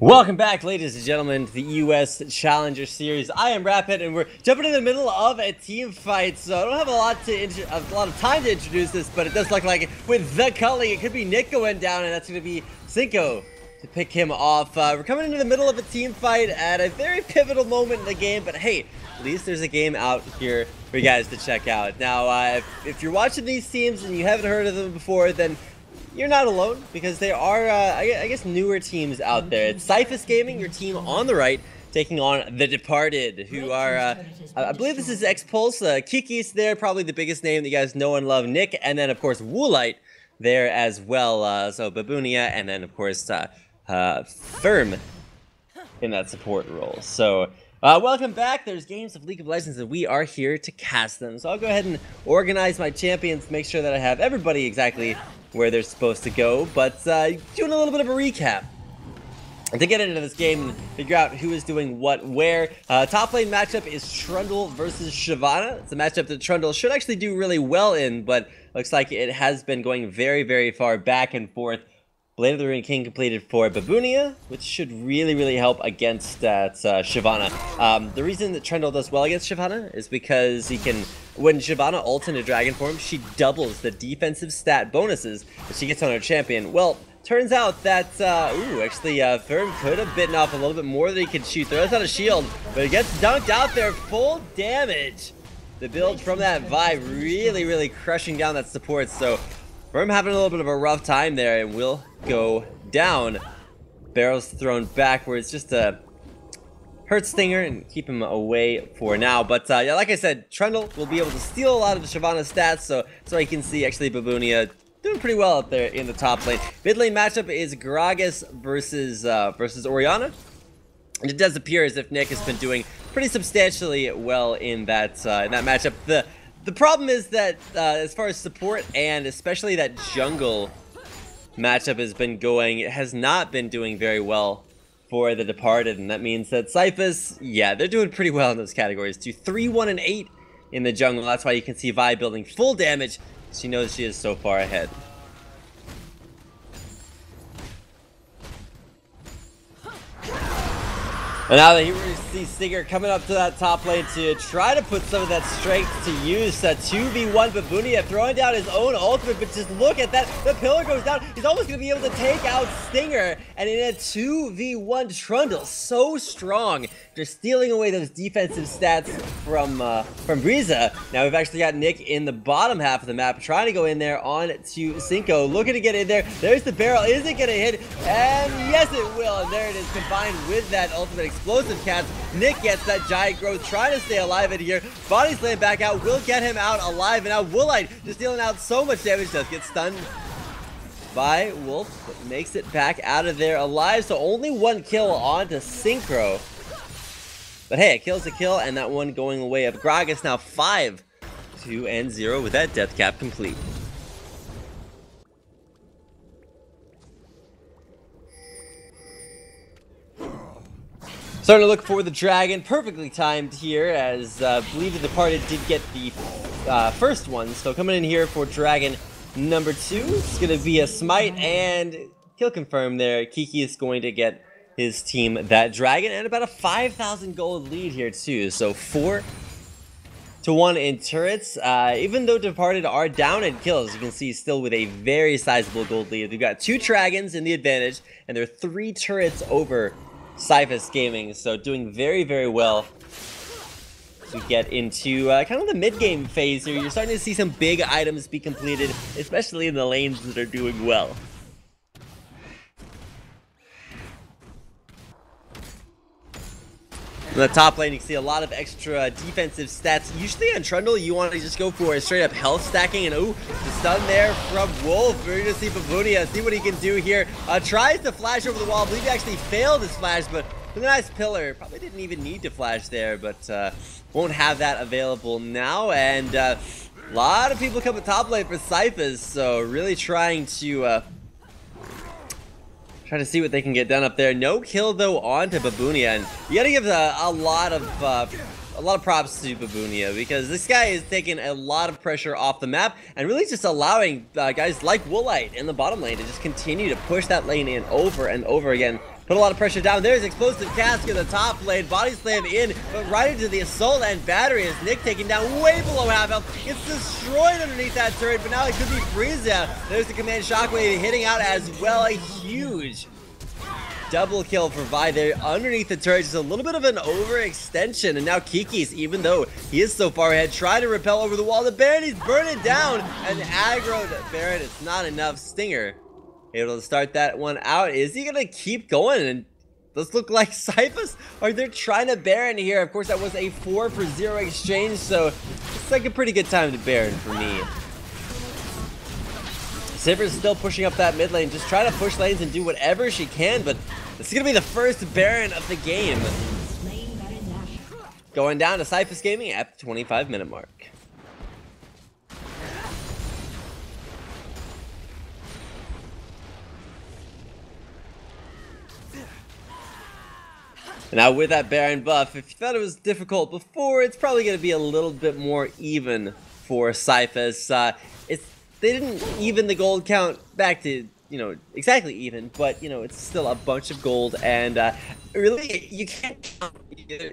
Welcome back, ladies and gentlemen, to the US Challenger Series. I am Rapid, and we're jumping in the middle of a team fight. So I don't have a lot of time to introduce this, but it does look like with the culling, it could be Nick going down, and that's going to be Cinco to pick him off. We're coming into the middle of a team fight at a very pivotal moment in the game, but hey, at least there's a game out here for you guys to check out. Now, if you're watching these teams and you haven't heard of them before, then you're not alone, because there are, I guess, newer teams out there. It's Syphus Gaming, your team on the right, taking on The Departed, who are, I believe this is X-Pulse. Kiki's there, probably the biggest name that you guys know and love, Nick, and then, of course, Woolite there as well. So Baboonia, and then, of course, Firm in that support role. So, welcome back. There's games of League of Legends, and we are here to cast them. So I'll go ahead and organize my champions, make sure that I have everybody exactly where they're supposed to go, but doing a little bit of a recap and to get into this game and figure out who is doing what where. Top lane matchup is Trundle versus Shyvana. It's a matchup that Trundle should actually do really well in, but looks like it has been going very, very far back and forth. Blade of the Ruined King completed for Baboonia, which should really help against Shyvana. The reason that Trundle does well against Shyvana is because he can, when Shyvana ults into dragon form, she doubles the defensive stat bonuses that she gets on her champion. Well, turns out that, actually, Firm could have bitten off a little bit more than he could shoot. Throws out a shield, but it gets dunked out there, full damage. The build from that Vi really crushing down that support, so Firm having a little bit of a rough time there and will go down. Barrels thrown backwards, just a hurt Stinger and keep him away for now. But yeah, like I said, Trundle will be able to steal a lot of the Shyvana stats, so you can see actually Baboonia doing pretty well up there in the top lane. Mid lane matchup is Gragas versus Orianna. And it does appear as if Nick has been doing pretty substantially well in that matchup. The problem is that as far as support and especially that jungle matchup has been going, it has not been doing very well for The Departed, and that means that Syphus, yeah, they're doing pretty well in those categories too. 3-1 and 8 in the jungle. That's why you can see Vi building full damage. She knows she is so far ahead. And now that we see Stinger coming up to that top lane to try to put some of that strength to use. 2v1 Baboonia throwing down his own ultimate, but just look at that. The pillar goes down. He's almost going to be able to take out Stinger. And in a 2v1, Trundle, so strong. Just stealing away those defensive stats from Breeza. Now we've actually got Nick in the bottom half of the map, trying to go in there on to Cinco. Looking to get in there. There's the barrel. Is it going to hit? And yes, it will. And there it is, combined with that ultimate explosive cast. Nick gets that giant growth, trying to stay alive in here. Body slam back out, will get him out alive, and now Woolite just dealing out so much damage, does get stunned by Wolf, but makes it back out of there alive. So only one kill on to Synchro. But hey, a kill's a kill, and that one going away of Gragas now 5-2-0 with that death cap complete. Starting to look for the dragon, perfectly timed here, as I believe The Departed did get the first one. So coming in here for dragon number 2, it's going to be a smite and kill confirm there. Kiki is going to get his team that dragon, and about a 5,000 gold lead here too. So 4-1 in turrets. Even though Departed are down in kills, you can see still with a very sizable gold lead. They've got 2 dragons in the advantage, and they're 3 turrets over Syphus Gaming, so doing very well to get into kind of the mid-game phase here. You're starting to see some big items be completed, especially in the lanes that are doing well. In the top lane, you can see a lot of extra defensive stats. Usually on Trundle, you want to just go for a straight up health stacking, and ooh, the stun there from Wolf. We're going to see Baboonia, see what he can do here. Tries to flash over the wall. I believe he actually failed his flash, but with a nice pillar. Probably didn't even need to flash there, but won't have that available now. And a lot of people coming top lane for Syphus, so really trying to try to see what they can get done up there. No kill though onto Baboonia, and you gotta give a lot of props to Baboonia, because this guy is taking a lot of pressure off the map and really just allowing guys like Woolite in the bottom lane to just continue to push that lane in over and over again. put a lot of pressure down. There's explosive cask in the top lane, body slam in, but right into the assault and battery is Nick taken down way below half health. It's destroyed underneath that turret, but now it could be Frieza. There's the command shockwave hitting out as well. A huge double kill for Vi there underneath the turret. Just a little bit of an overextension, and now Kiki's, even though he is so far ahead, trying to repel over the wall. The Baron, he's burning down, and aggroed Baron. It's not enough. Stinger able to start that one out. Is he gonna keep going? And does look like Syphus, or they're trying to Baron here. Of course, that was a 4-for-0 exchange, so it's like a pretty good time to Baron for me. Syphus still pushing up that mid lane, just trying to push lanes and do whatever she can, but this is going to be the first Baron of the game. Going down to Syphus Gaming at the 25-minute mark. Now with that Baron buff, if you thought it was difficult before, it's probably going to be a little bit more even for Syphus. They didn't even the gold count back to, you know, exactly even, but, you know, it's still a bunch of gold, and really, you can't count either.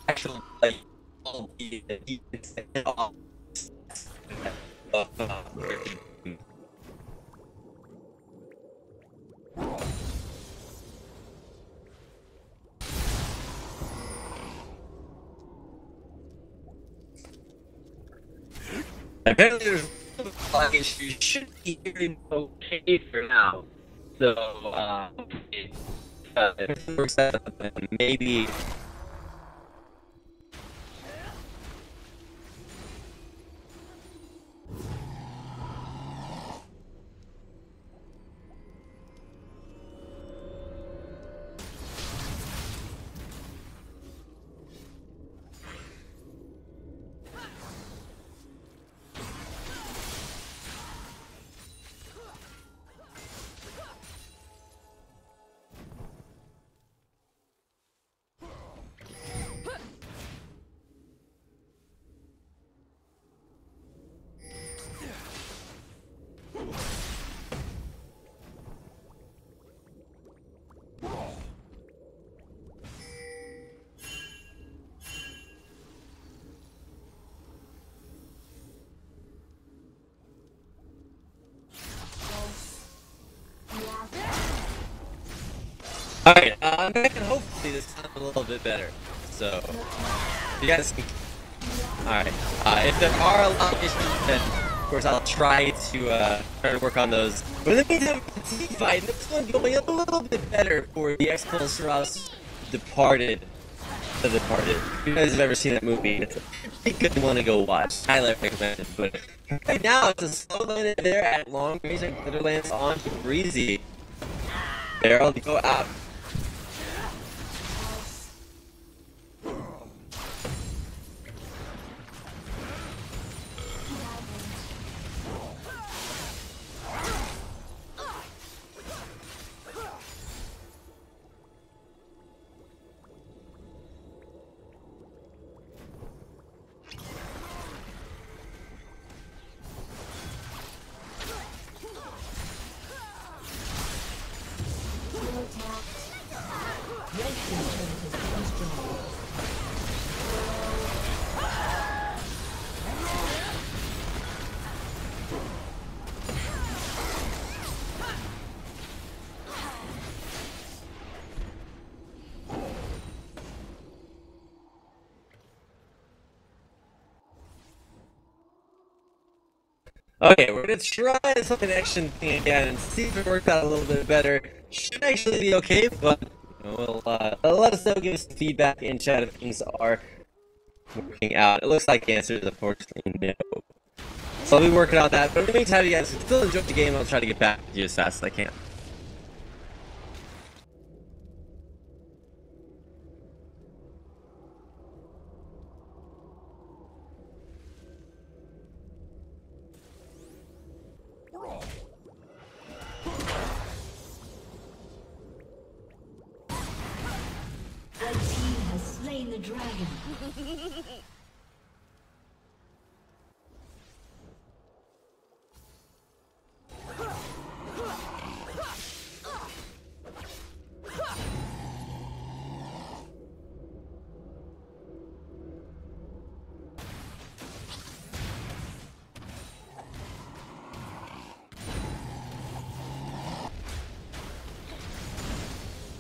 Actual, like, all the apparently there's like you should be hearing okay for now. So if it works out, maybe. Alright, I'm back, and hopefully this time a little bit better. So, you guys can... Alright, if there are a lot of issues, then of course I'll try to work on those. But in the meantime, the team fight, this one going a little bit better for the X-Pulse Ross Departed. The Departed. If you guys have ever seen that movie, it's a pretty good one to go watch. Highly recommended. But right now, it's a slow lane there at long range, and glitter lands onto Breezy. Barrel to go out. Okay, we're gonna try this connection thing again and see if it worked out a little bit better. Should actually be okay, but we'll let us know, give us some feedback in chat if things are working out. It looks like the answer is unfortunately no. So I'll be working on that, but in the meantime, you guys still enjoy the game. I'll try to get back to you as fast as I can. The dragon.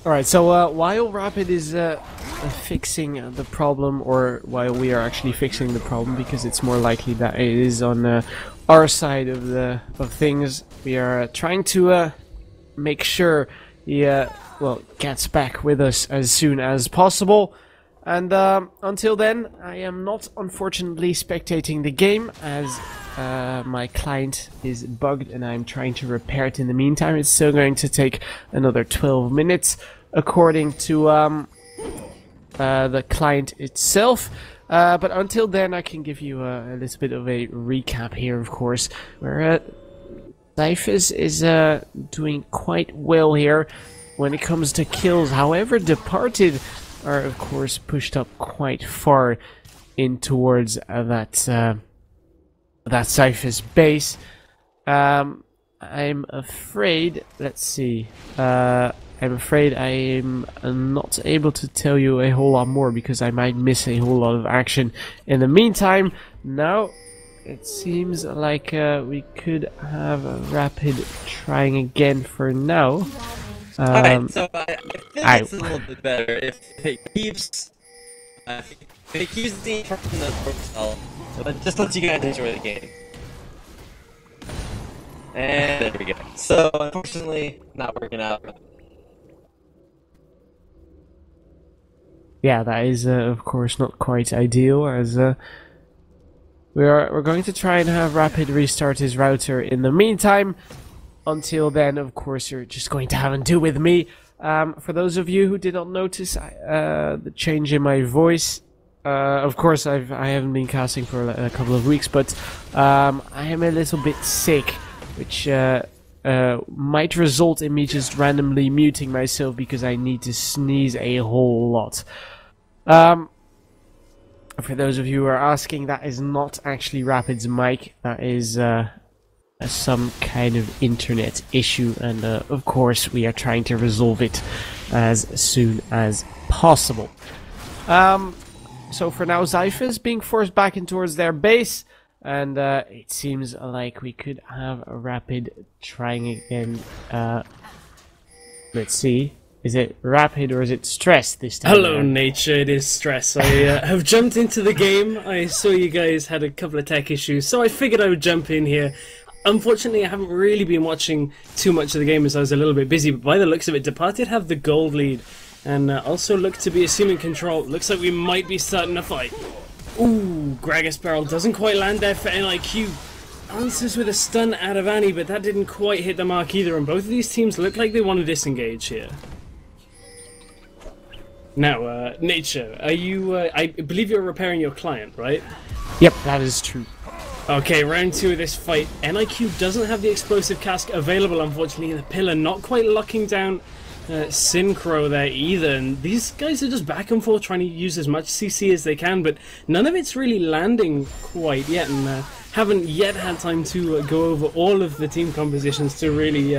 Alright, so while Rapid is fixing the problem, or while we are actually fixing the problem, because it's more likely that it is on our side of things, we are trying to make sure he well, gets back with us as soon as possible. And until then, I am not unfortunately spectating the game, as my client is bugged and I'm trying to repair it in the meantime. It's still going to take another 12 minutes according to the client itself. But until then, I can give you a little bit of a recap here, of course, where Syphus is doing quite well here when it comes to kills. However, Departed are, of course, pushed up quite far in towards that Syphus base. I'm afraid, let's see, I'm afraid I'm not able to tell you a whole lot more because I might miss a whole lot of action. In the meantime, now it seems like we could have a Rapid trying again for now. Alright, so I think it's a little bit better if it keeps the from the profile, but just lets you guys enjoy the game. And there we go. So unfortunately, not working out. Yeah, that is of course not quite ideal, as we're going to try and have Rapid restart his router in the meantime. Until then, of course, you're just going to have to do with me. For those of you who did not notice the change in my voice, of course, I haven't been casting for a couple of weeks, but I am a little bit sick, which might result in me just randomly muting myself because I need to sneeze a whole lot. For those of you who are asking, that is not actually Rapid's mic. That is some kind of internet issue, and of course we are trying to resolve it as soon as possible. So for now, Syphus being forced back in towards their base, and it seems like we could have a Rapid trying again. Let's see. Is it Rapid or is it Stress this time? Hello, Nature. It is Stress. I have jumped into the game. I saw you guys had a couple of tech issues, so I figured I would jump in here. Unfortunately, I haven't really been watching too much of the game as I was a little bit busy, but by the looks of it, Departed have the gold lead, and also look to be assuming control. Looks like we might be starting a fight. Ooh, Gragas Barrel doesn't quite land there for NIQ. Answers with a stun out of Annie, but that didn't quite hit the mark either, and both of these teams look like they want to disengage here. Now, Nature, are you, I believe you're repairing your client, right? Yep, that is true. Okay, round 2 of this fight. NIQ doesn't have the explosive cask available, unfortunately, and the pillar not quite locking down Synchro there either. And these guys are just back and forth trying to use as much CC as they can, but none of it's really landing quite yet, and haven't yet had time to go over all of the team compositions to really,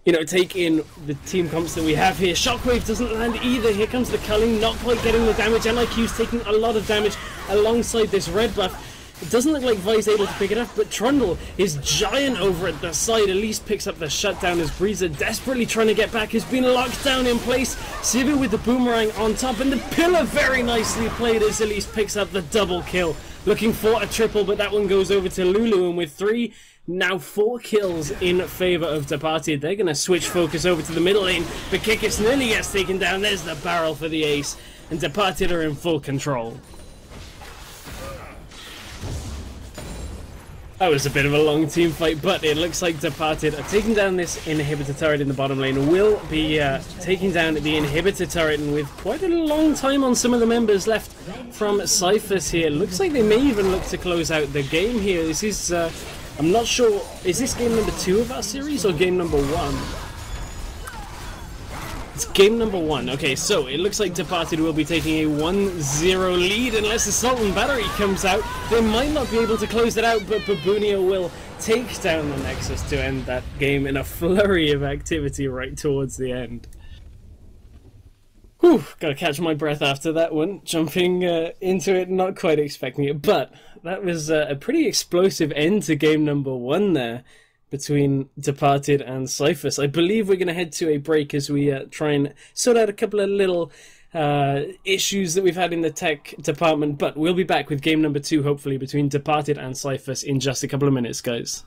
you know, take in the team comps that we have here. Shockwave doesn't land either. Here comes the culling, not quite getting the damage. NIQ's taking a lot of damage alongside this red buff. It doesn't look like Vi's able to pick it up, but Trundle is giant over at the side. At least picks up the shutdown as Breezer, desperately trying to get back, has been locked down in place. Syphus with the boomerang on top, and the pillar very nicely played as Elise picks up the double kill. Looking for a triple, but that one goes over to Lulu, and with 3, now 4 kills in favour of Departed. They're going to switch focus over to the middle lane, but Kikis nearly gets taken down. There's the barrel for the ace, and Departed are in full control. That was a bit of a long team fight, but it looks like Departed are taking down this inhibitor turret in the bottom lane. Will be taking down the inhibitor turret, and with quite a long time on some of the members left from Syphus here. Looks like they may even look to close out the game here. This is, I'm not sure, is this game number 2 of our series or game number 1? It's game number 1. Okay, so it looks like Departed will be taking a 1-0 lead unless the Sultan Battery comes out. They might not be able to close it out, but Baboonia will take down the Nexus to end that game in a flurry of activity right towards the end. Whew, gotta catch my breath after that one. Jumping into it, not quite expecting it, but that was a pretty explosive end to game number 1 there. between Departed and Syphus. I believe we're going to head to a break as we try and sort out a couple of little issues that we've had in the tech department, but we'll be back with game number 2, hopefully, between Departed and Syphus in just a couple of minutes, guys.